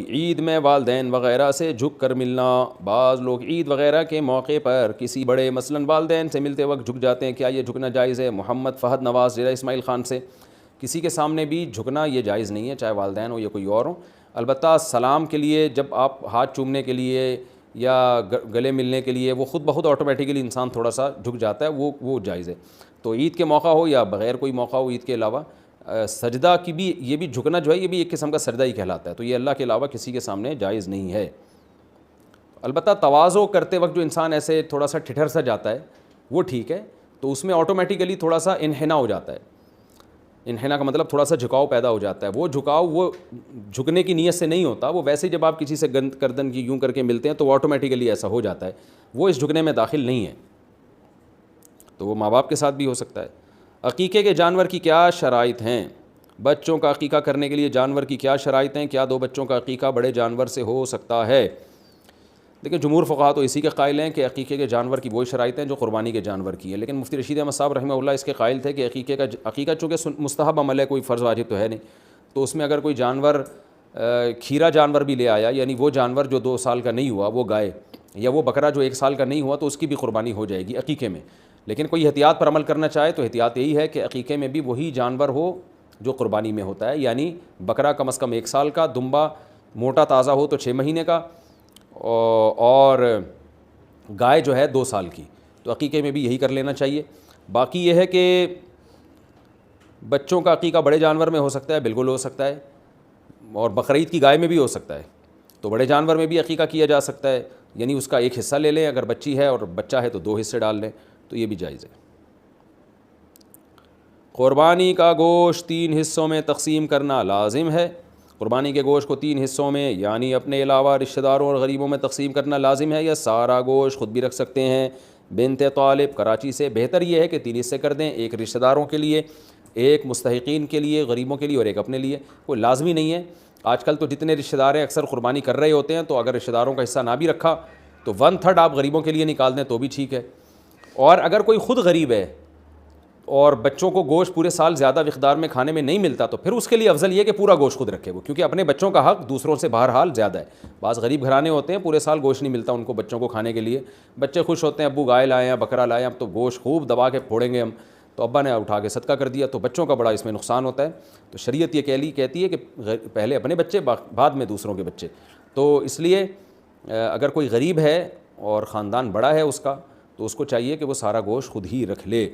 عید میں والدین وغیرہ سے جھک کر ملنا. بعض لوگ عید وغیرہ کے موقع پر کسی بڑے مثلاً والدین سے ملتے وقت جھک جاتے ہیں, کیا یہ جھکنا جائز ہے؟ محمد فہد نواز ضلع اسماعیل خان سے. کسی کے سامنے بھی جھکنا یہ جائز نہیں ہے, چاہے والدین ہو یا کوئی اور ہو. البتہ سلام کے لیے جب آپ ہاتھ چومنے کے لیے یا گلے ملنے کے لیے وہ خود بخود آٹومیٹیکلی انسان تھوڑا سا جھک جاتا ہے, وہ جائز ہے. تو عید کے موقع ہو یا بغیر کوئی موقع ہو عید کے علاوہ, سجدہ کی بھی یہ بھی جھکنا جو ہے یہ بھی ایک قسم کا سجدہ ہی کہلاتا ہے. تو یہ اللہ کے علاوہ کسی کے سامنے جائز نہیں ہے. البتہ تواضع کرتے وقت جو انسان ایسے تھوڑا سا ٹھٹر سا جاتا ہے وہ ٹھیک ہے, تو اس میں آٹومیٹیکلی تھوڑا سا انحناء ہو جاتا ہے. انحناء کا مطلب تھوڑا سا جھکاؤ پیدا ہو جاتا ہے. وہ جھکاؤ وہ جھکنے کی نیت سے نہیں ہوتا, وہ ویسے جب آپ کسی سے گردن کی یوں کر کے ملتے ہیں تو وہ آٹومیٹیکلی ایسا ہو جاتا ہے, وہ اس جھکنے میں داخل نہیں ہے. تو وہ ماں باپ کے ساتھ بھی ہو سکتا ہے. عقیقے کے جانور کی کیا شرائط ہیں؟ بچوں کا عقیقہ کرنے کے لیے جانور کی کیا شرائط ہیں؟ کیا 2 بچوں کا عقیقہ بڑے جانور سے ہو سکتا ہے؟ لیکن جمہور فقہا تو اسی کے قائل ہیں کہ عقیقے کے جانور کی وہی شرائط ہیں جو قربانی کے جانور کی ہیں. لیکن مفتی رشید احمد صاحب رحمہ اللہ اس کے قائل تھے کہ عقیقہ چونکہ مستحب عمل ہے, کوئی فرض واجب تو ہے نہیں, تو اس میں اگر کوئی جانور کھیرا جانور بھی لے آیا, یعنی وہ جانور جو 2 سال کا نہیں ہوا, وہ گائے یا وہ بکرا جو 1 سال کا نہیں ہوا, تو اس کی بھی قربانی ہو جائے گی عقیقے میں. لیکن کوئی احتیاط پر عمل کرنا چاہے تو احتیاط یہی ہے کہ عقیقے میں بھی وہی جانور ہو جو قربانی میں ہوتا ہے, یعنی بکرا کم از کم 1 سال کا, دمبا موٹا تازہ ہو تو 6 مہینے کا, اور گائے جو ہے 2 سال کی. تو عقیقے میں بھی یہی کر لینا چاہیے. باقی یہ ہے کہ بچوں کا عقیقہ بڑے جانور میں ہو سکتا ہے, بالکل ہو سکتا ہے, اور بقرعید کی گائے میں بھی ہو سکتا ہے. تو بڑے جانور میں بھی عقیقہ کیا جا سکتا ہے, یعنی اس کا ایک حصہ لے لیں, اگر بچی ہے اور بچہ ہے تو 2 حصے ڈال لیں, تو یہ بھی جائز ہے. قربانی کا گوشت 3 حصوں میں تقسیم کرنا لازم ہے. قربانی کے گوشت کو 3 حصوں میں یعنی اپنے علاوہ رشتہ داروں اور غریبوں میں تقسیم کرنا لازم ہے, یا سارا گوشت خود بھی رکھ سکتے ہیں؟ بنت طالب کراچی سے. بہتر یہ ہے کہ 3 حصے کر دیں, ایک رشتہ داروں کے لیے, ایک مستحقین کے لیے, غریبوں کے لیے, اور ایک اپنے لیے. کوئی لازمی نہیں ہے. آج کل تو جتنے رشتہ دار ہیں اکثر قربانی کر رہے ہوتے ہیں, تو اگر رشتہ داروں کا حصہ نہ بھی رکھا تو 1/3 آپ غریبوں کے لیے نکال دیں تو بھی ٹھیک ہے. اور اگر کوئی خود غریب ہے اور بچوں کو گوشت پورے سال زیادہ مقدار میں کھانے میں نہیں ملتا, تو پھر اس کے لیے افضل یہ کہ پورا گوشت خود رکھے وہ, کیونکہ اپنے بچوں کا حق دوسروں سے بہرحال زیادہ ہے. بعض غریب گھرانے ہوتے ہیں پورے سال گوشت نہیں ملتا ان کو بچوں کو کھانے کے لیے, بچے خوش ہوتے ہیں ابو گائے لائے ہیں, بکرا لائے ہیں, اب تو گوشت خوب دبا کے پھوڑیں گے ہم, تو ابا نے اٹھا کے صدقہ کر دیا, تو بچوں کا بڑا اس میں نقصان ہوتا ہے. تو شریعت یہ کہتی ہے کہ پہلے اپنے بچے بعد میں دوسروں کے بچے. تو اس لیے اگر کوئی غریب ہے اور خاندان بڑا ہے اس کا, تو اس کو چاہیے کہ وہ سارا گوشت خود ہی رکھ لے.